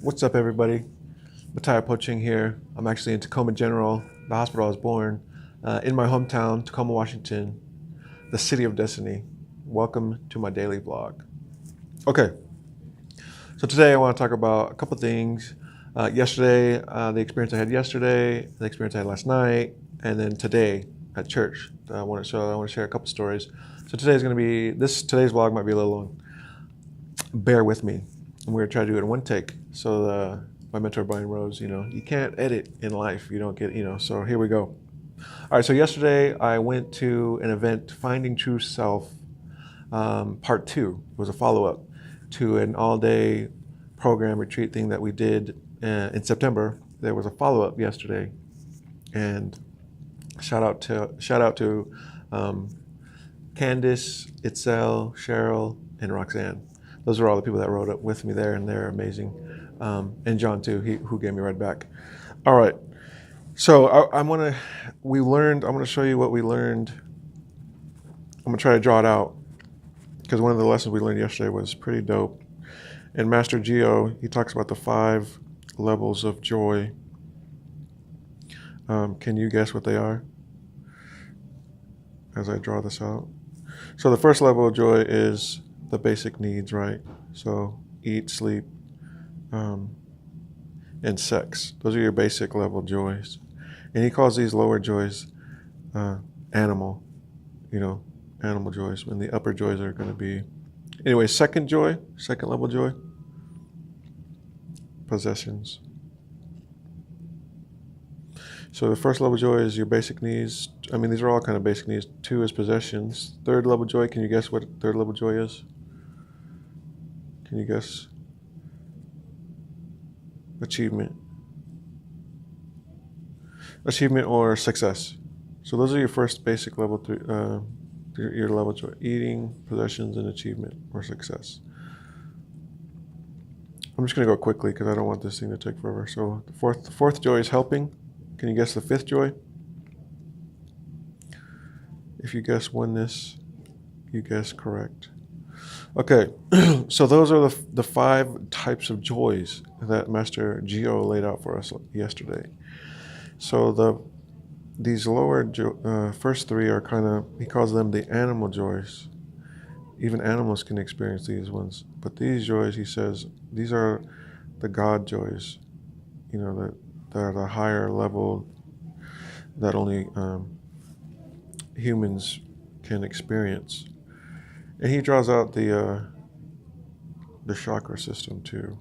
What's up, everybody? Mataio poaching here. I'm actually in Tacoma General, the hospital I was born, in my hometown, Tacoma, Washington, the city of destiny. Welcome to my daily vlog. Okay, so today I want to talk about a couple things. Yesterday, the experience I had yesterday, the experience I had last night, and then today at church. I want to share a couple stories. So today's today's vlog might be a little long. Bear with me. And we're going to try to do it in one take. So my mentor Brian Rose, you can't edit in life. You don't get, so here we go. All right, so yesterday I went to an event, Finding True Self, part 2. It was a follow-up to an all-day program retreat thing that we did in September. There was a follow-up yesterday. And shout out to Candace, Itzel, Cheryl, and Roxanne. Those are all the people that rode up with me there, and they're amazing. And John too, who gave me a ride back. All right, so I'm gonna show you what we learned. I'm gonna try to draw it out because one of the lessons we learned yesterday was pretty dope. And Master Geo, he talks about the 5 levels of joy. Can you guess what they are as I draw this out? So the first level of joy is the basic needs, right? So eat, sleep, and sex. Those are your basic level joys. And he calls these lower joys animal joys. And the upper joys are going to be, anyway, second level joy, possessions. So the first level joy is your basic needs. I mean, these are all kind of basic needs. 2 is possessions. Third level joy, can you guess what third level joy is? Can you guess? Achievement or success. So those are your first basic level 3, your level joy: eating, possessions, and achievement or success. I'm just going to go quickly because I don't want this thing to take forever. So the fourth joy is helping. Can you guess the 5th joy? If you guess oneness, you guess correct. Okay, so those are the 5 types of joys that Master Geo laid out for us yesterday. So these lower first 3 are kind of, he calls them the animal joys. Even animals can experience these ones. But these joys, he says, these are the God joys, that are the higher level that only humans can experience. And he draws out the chakra system too.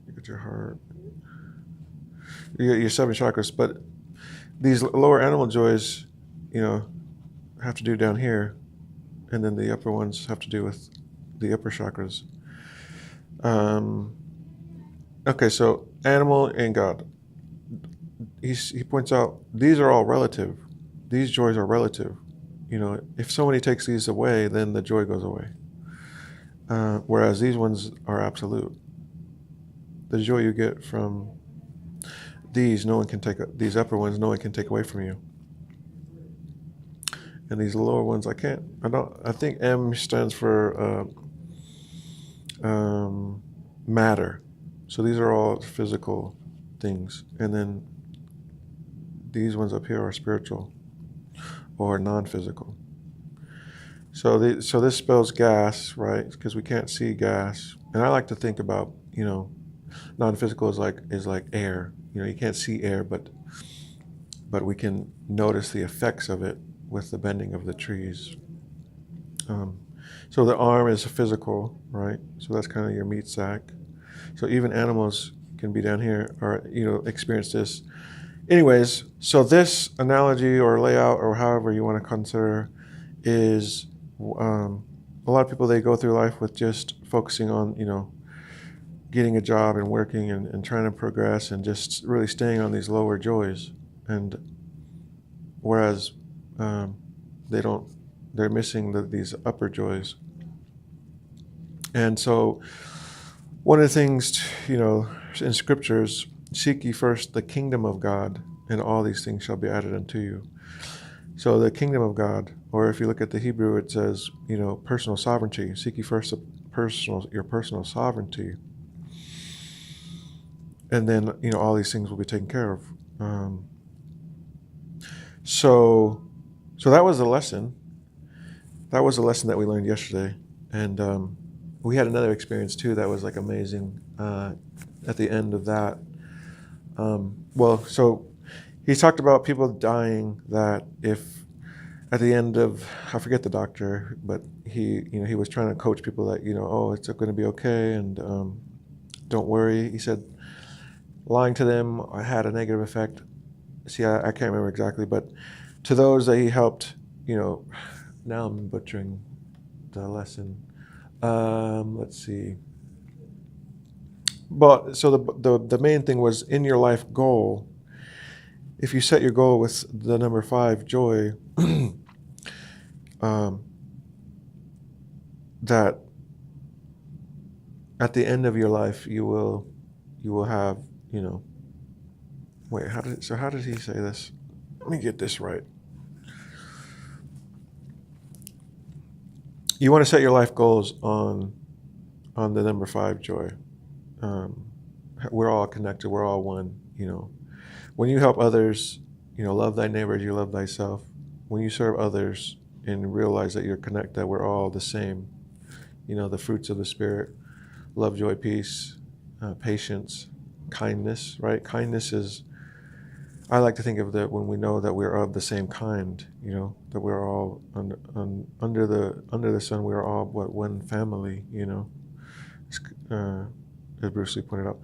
You got your heart. You got your 7 chakras, but these lower animal joys, have to do down here, and then the upper ones have to do with the upper chakras. Okay, so animal and God. He points out these are all relative. These joys are relative. If somebody takes these away, then the joy goes away. Whereas these ones are absolute. The joy you get from these, these upper ones, no one can take away from you. And these lower ones, I think M stands for matter. So these are all physical things. And then these ones up here are spiritual or non-physical. So this spells gas, right? Because we can't see gas. And I like to think about, non-physical is like air. You can't see air, but we can notice the effects of it with the bending of the trees. So the arm is physical, right? So that's kind of your meat sack. So even animals can be down here or, experience this. Anyways, so this analogy or layout or however you want to consider is a lot of people, they go through life with just focusing on, getting a job and working and trying to progress and just really staying on these lower joys. And whereas they're missing these upper joys. And so one of the things, in scriptures, seek ye first the kingdom of God, and all these things shall be added unto you. So the kingdom of God, or if you look at the Hebrew, it says, personal sovereignty. Seek ye first your personal sovereignty, and then all these things will be taken care of. So that was the lesson. That was the lesson that we learned yesterday, and we had another experience too that was like amazing. At the end of that, so he talked about people dying. That if at the end of, I forget the doctor, but he was trying to coach people that oh, it's going to be okay, and don't worry. He said lying to them had a negative effect. See, I can't remember exactly, but to those that he helped, now I'm butchering the lesson. Let's see. But so the main thing was in your life goal. If you set your goal with the number 5, joy, that at the end of your life you will have, wait, how did he say this? Let me get this right. You want to set your life goals on the number 5, joy. We're all connected. We're all one. When you help others, love thy neighbor as you love thyself. When you serve others and realize that you're connected, that we're all the same. The fruits of the Spirit: love, joy, peace, patience, kindness. Right? Kindness is. I like to think of that when we know that we're of the same kind. That we're all under the sun. We're all one family. As Bruce Lee pointed out.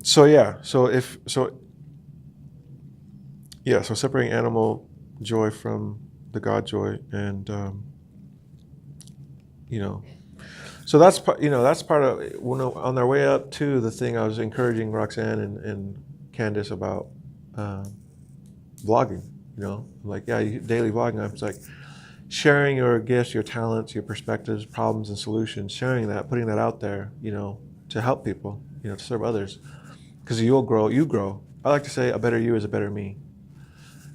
So separating animal joy from the God joy, and so that's part of on their way up to the thing. I was encouraging Roxanne and Candace about vlogging. Like daily vlogging. I was like sharing your gifts, your talents, your perspectives, problems, and solutions. Sharing that, putting that out there. To help people. To serve others, because you'll grow. You grow. I like to say a better you is a better me.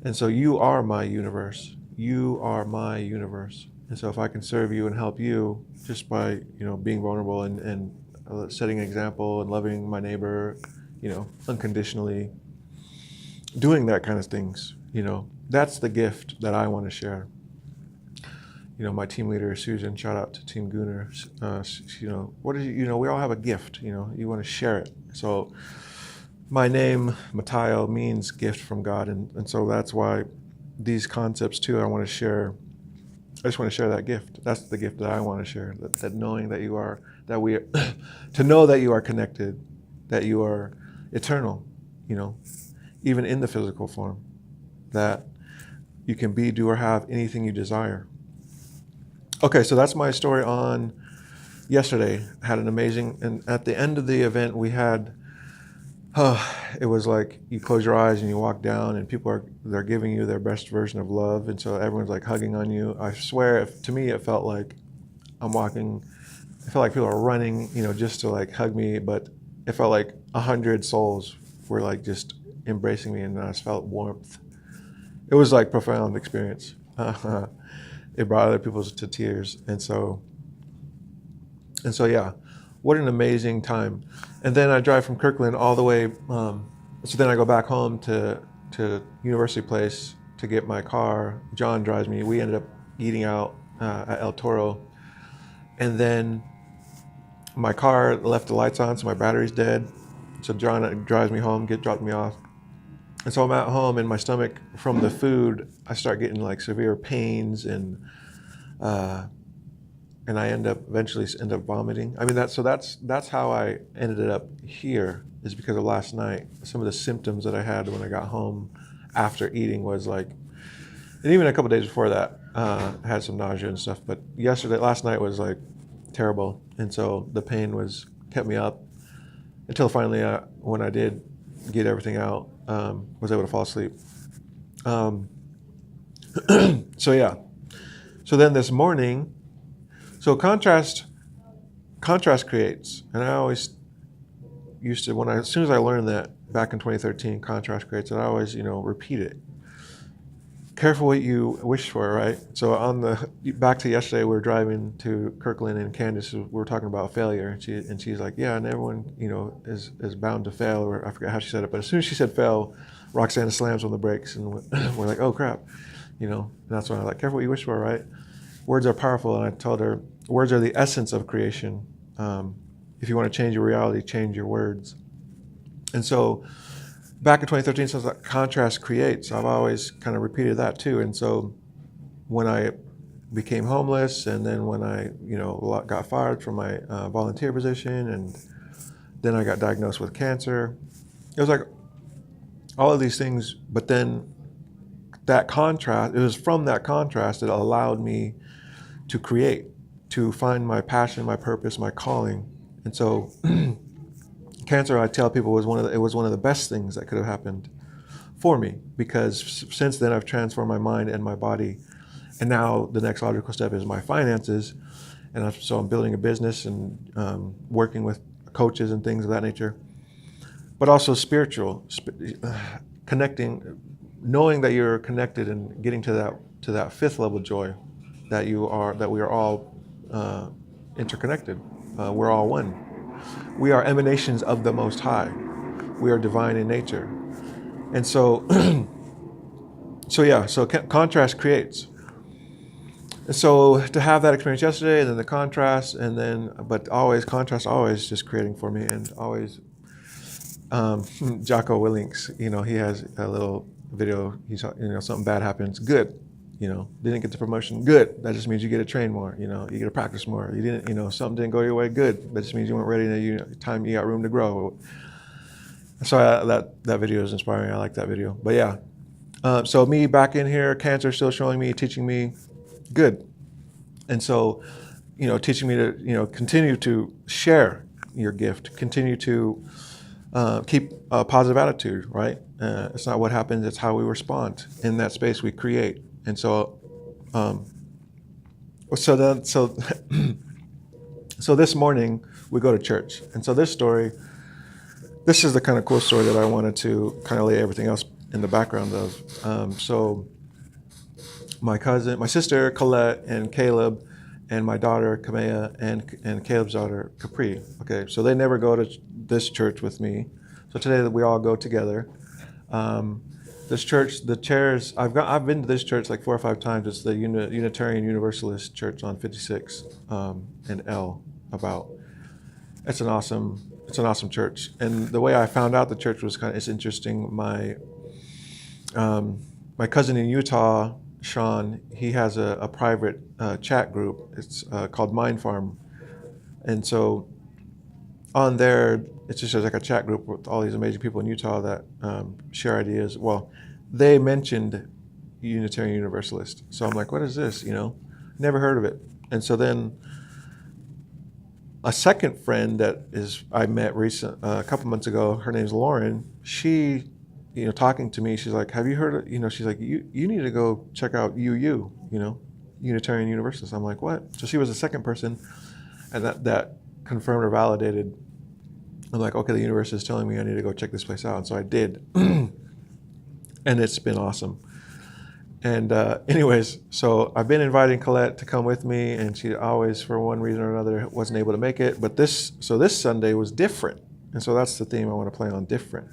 And so you are my universe. You are my universe. And so if I can serve you and help you just by, being vulnerable and setting an example and loving my neighbor, unconditionally, doing that kind of things, that's the gift that I want to share. My team leader, Susan, shout out to Team Gooner. What is we all have a gift, you want to share it. So my name, Mataio, means gift from God. And so that's why these concepts too, I want to share. I just want to share that gift. That's the gift that I want to share. That knowing that you are, to know that you are connected, that you are eternal, even in the physical form, that you can be, do, or have anything you desire. Okay, so that's my story on yesterday. I had an amazing, and at the end of the event we had, it was like you close your eyes and you walk down and they're giving you their best version of love, and so everyone's like hugging on you. I swear, to me it felt like I felt like people are running, just to like hug me, but it felt like 100 souls were like just embracing me, and I just felt warmth. It was like profound experience. It brought other people to tears, and so yeah, what an amazing time. And then I drive from Kirkland all the way. So then I go back home to University Place to get my car. John drives me. We ended up eating out at El Toro, and then my car left the lights on, so my battery's dead. So John drives me home, dropped me off. And so I'm at home, and my stomach, from the food, I start getting like severe pains, and I eventually end up vomiting. I mean, that's how I ended up here, is because of last night. Some of the symptoms that I had when I got home after eating was like, and even a couple days before that, I had some nausea and stuff. But last night was like terrible, and so the pain kept me up until finally, when I did get everything out, was able to fall asleep. So yeah. So then this morning, so contrast creates, and I always used to, as soon as I learned that back in 2013, contrast creates, and I always, repeat it. careful what you wish for, right? So back to yesterday, we were driving to Kirkland, and Candace, we were talking about failure, and she's like, yeah, and everyone, is bound to fail, or I forget how she said it, but as soon as she said fail, Roxana slams on the brakes, and we're like, oh crap, and that's why I'm like, careful what you wish for, right? Words are powerful, and I told her, words are the essence of creation. If you want to change your reality, change your words. And so back in 2013, says that contrast creates. I've always kind of repeated that too. And so when I became homeless, and then when I, got fired from my volunteer position, and then I got diagnosed with cancer, it was like all of these things. But then that contrast, it was from that contrast that allowed me to create, to find my passion, my purpose, my calling. And so cancer, I tell people, was one of the best things that could have happened for me, because since then I've transformed my mind and my body, and now the next logical step is my finances, and so I'm building a business and working with coaches and things of that nature, but also spiritual, connecting, knowing that you're connected and getting to that fifth level joy, that we are all interconnected. We're all one. We are emanations of the Most High. We are divine in nature. And so, so contrast creates. And so to have that experience yesterday, and then the contrast, but contrast always just creating for me, and always, Jocko Willink, he has a little video, he's, something bad happens, good. Didn't get the promotion, good. That just means you get to train more, you get to practice more. You didn't, something didn't go your way, good. That just means you weren't ready, and you got room to grow. So that video is inspiring. I like that video. But yeah, so me back in here, cancer still showing me, teaching me, good. And so, teaching me to, continue to share your gift, continue to keep a positive attitude, right? It's not what happens, it's how we respond. In that space we create. And so, so this morning we go to church. And so this is the kind of cool story that I wanted to kind of lay everything else in the background of. So my sister Colette, and Caleb, and my daughter Kamea, and Caleb's daughter Capri. Okay, so they never go to this church with me. So today we all go together. This church, the chairs, I've been to this church like 4 or 5 times. It's the Unitarian Universalist Church on 56 and L about. It's an awesome church. And the way I found out the church was it's interesting. My cousin in Utah, Sean, he has a private chat group. It's called Mind Farm. And so on there, it's just like a chat group with all these amazing people in Utah that share ideas. Well, they mentioned Unitarian Universalist. So I'm like, what is this? Never heard of it. And so then a second friend I met a couple months ago, her name's Lauren. She, talking to me, she's like, have you heard of, she's like, you need to go check out Unitarian Universalist. I'm like, what? So she was the second person, and that confirmed or validated. I'm like, okay, the universe is telling me I need to go check this place out. And so I did. And it's been awesome. And anyways, so I've been inviting Colette to come with me, and she always, for one reason or another, wasn't able to make it. But this Sunday was different. And so that's the theme I want to play on, different.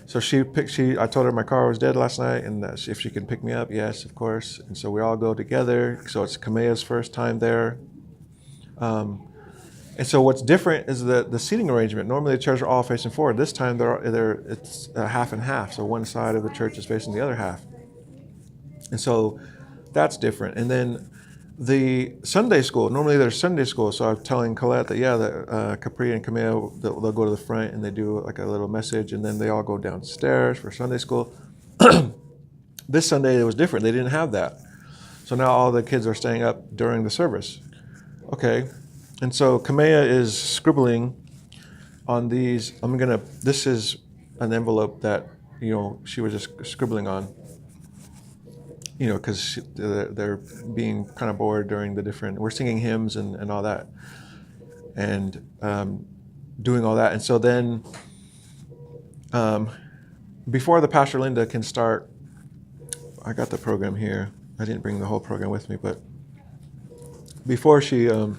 So I told her my car was dead last night, and if she can pick me up, yes, of course. And so we all go together. So it's Kamea's first time there. And so what's different is the seating arrangement. Normally the chairs are all facing forward. This time it's half and half. So one side of the church is facing the other half. And so that's different. And then the Sunday school, normally there's Sunday school. So I'm telling Colette that, Capri and Camille, they'll go to the front and they do like a little message, and then they all go downstairs for Sunday school. This Sunday it was different. They didn't have that. So now all the kids are staying up during the service. Okay. And so Kamea is scribbling on these. This is an envelope that, she was just scribbling on, because they're being kind of bored during we're singing hymns and all that, and doing all that. And so then before the Pastor Linda can start I got the program here. I didn't bring the whole program with me, but before she's going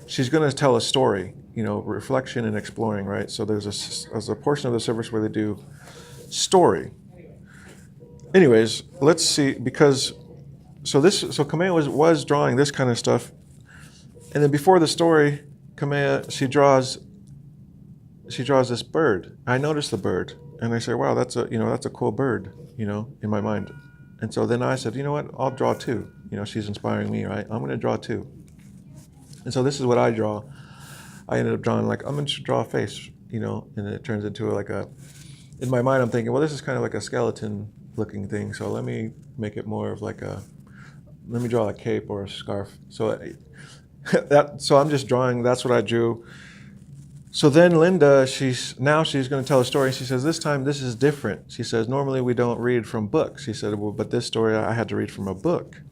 to tell a story, reflection and exploring, right? So there's a portion of the service where they do story. Anyways, let's see, because so Kamea was drawing this kind of stuff, and then before the story, Kamea she draws this bird. I noticed the bird, and I say, wow, that's a cool bird, in my mind. And so then I said, you know what, I'll draw two. She's inspiring me, right? I'm going to draw two. And so this is what I draw. I ended up drawing I'm going to draw a face, and it turns into in my mind I'm thinking, well, this is kind of like a skeleton looking thing, so let me make it more of let me draw a cape or a scarf. So so I'm just drawing, that's what I drew. So then Linda, she's going to tell a story. She says, this time this is different. She says, normally we don't read from books. She said, well, but this story I had to read from a book.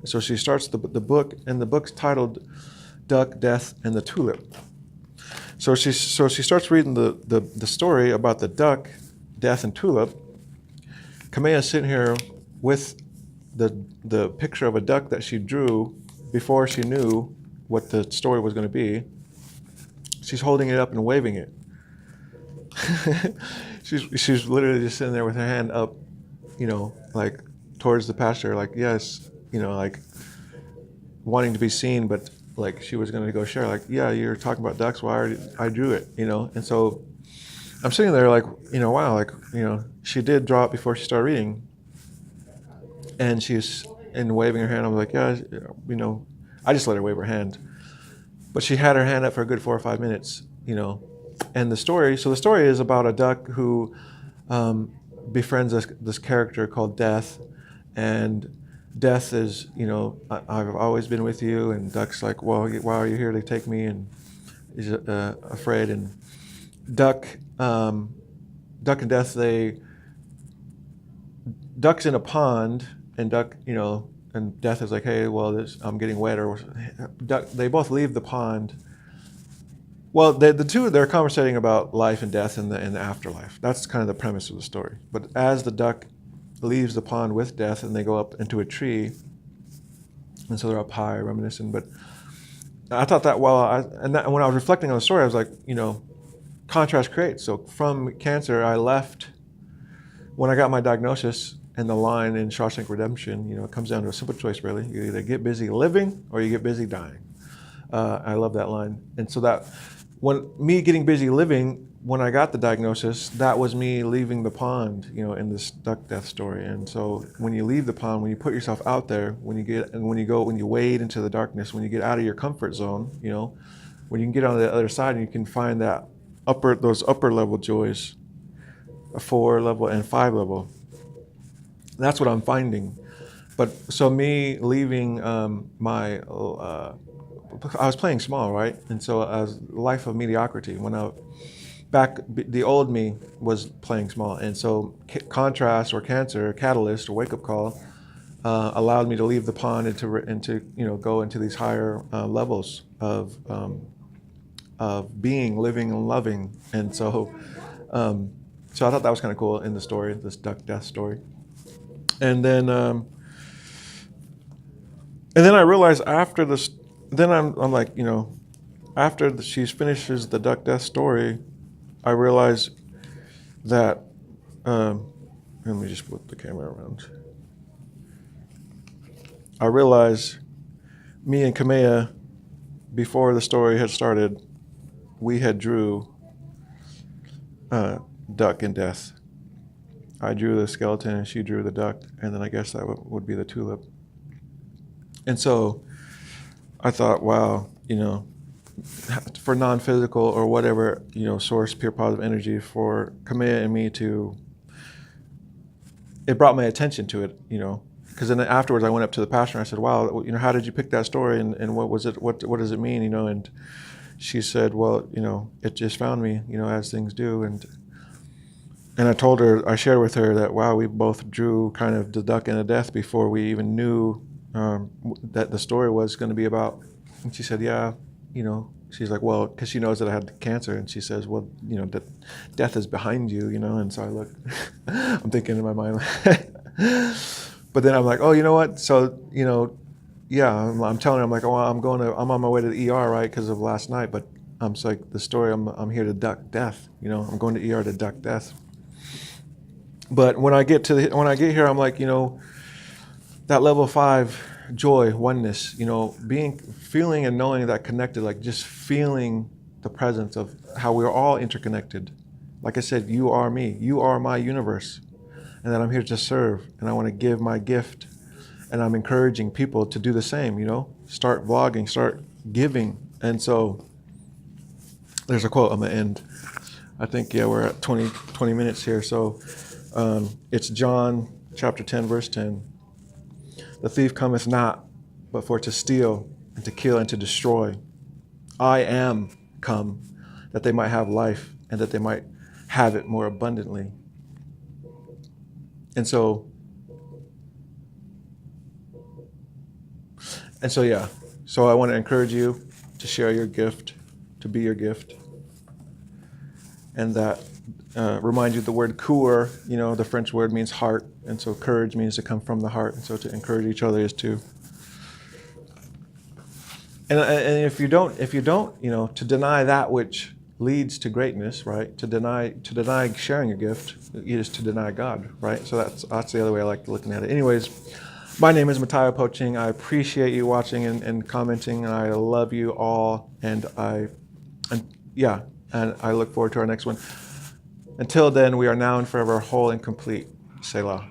So she starts the book, and the book's titled Duck, Death, and the Tulip. So she starts reading the story about the duck, death, and tulip. Kamea's sitting here with the picture of a duck that she drew before she knew what the story was going to be. She's holding it up and waving it. she's literally just sitting there with her hand up, towards the pasture, yes, wanting to be seen, but she was going to go share, yeah, you're talking about ducks, well, I drew it, and so I'm sitting there wow, she did draw it before she started reading, and she's waving her hand. I'm like, yeah, I just let her wave her hand, but she had her hand up for a good 4 or 5 minutes, and the story is about a duck who befriends this character called Death, and Death is, I've always been with you, and Duck's like, well, why are you here to take me? And he's afraid, and Duck and Death, Duck's in a pond, and Duck, and Death is like, hey, well, I'm getting wet, or Duck, they both leave the pond. Well, the two, they're conversating about life and death and the afterlife. That's kind of the premise of the story. But as the duck leaves the pond with Death, and they go up into a tree, and so they're up high reminiscing. But I thought that when I was reflecting on the story, I was like, contrast creates. So from cancer, I left when I got my diagnosis, and the line in Shawshank Redemption, it comes down to a simple choice, really. You either get busy living or you get busy dying. I love that line. And so that when me getting busy living, when I got the diagnosis, that was me leaving the pond, in this duck death story. And so when you leave the pond, when you put yourself out there, when you wade into the darkness, when you get out of your comfort zone, when you can get on the other side and you can find those upper level joys, a 4 level and 5 level. That's what I'm finding. But so me leaving I was playing small, right? And so as life of mediocrity, the old me was playing small. And so contrast or cancer, catalyst or wake up call, allowed me to leave the pond and to go into these higher levels of being, living, and loving. And so I thought that was kind of cool in the story, this duck death story. And then I realized after this, then I'm like, after she finishes the duck death story, I realize that, let me just flip the camera around. I realize me and Kamea, before the story had started, we had drew duck and death. I drew the skeleton and she drew the duck, and then I guess that would be the tulip. And so I thought, wow, for non-physical or whatever, source, pure positive energy, for Kamea and me it brought my attention to it, because then afterwards I went up to the pastor and I said, wow, how did you pick that story, and what was it, what does it mean, and she said, well, it just found me, as things do, and I told her, I shared with her that, wow, we both drew kind of the duck and the death before we even knew that the story was going to be about. And she said, yeah, she's like, well, because she knows that I had cancer, and she says, well, death is behind you, and so I look, I'm thinking in my mind, But then I'm like, oh, you know what? So, yeah, I'm telling her, I'm like, oh, I'm on my way to the ER, right, because of last night. But I'm just like, the story, I'm here to duck death. I'm going to ER to duck death. But when I get here, I'm like, that level 5 joy, oneness, feeling and knowing that connected, like just feeling the presence of how we're all interconnected. Like I said, you are me, you are my universe, and that I'm here to serve, and I want to give my gift, and I'm encouraging people to do the same, start vlogging, start giving. And so there's a quote, I'm gonna end. I think, yeah, we're at 20 minutes here. So it's John chapter 10, verse 10. The thief cometh not, but for to steal and to kill and to destroy. I am come, that they might have life and that they might have it more abundantly. And so, yeah. So I want to encourage you to share your gift, to be your gift. And that remind you the word cœur, the French word means heart. And so courage means to come from the heart. And so to encourage each other is to. And if you don't, to deny that which leads to greatness, right? To deny sharing a gift is to deny God, right? So that's the other way I like looking at it. Anyways, my name is Mataio Poaching. I appreciate you watching and commenting, and I love you all. And I look forward to our next one. Until then, we are now and forever whole and complete. Selah.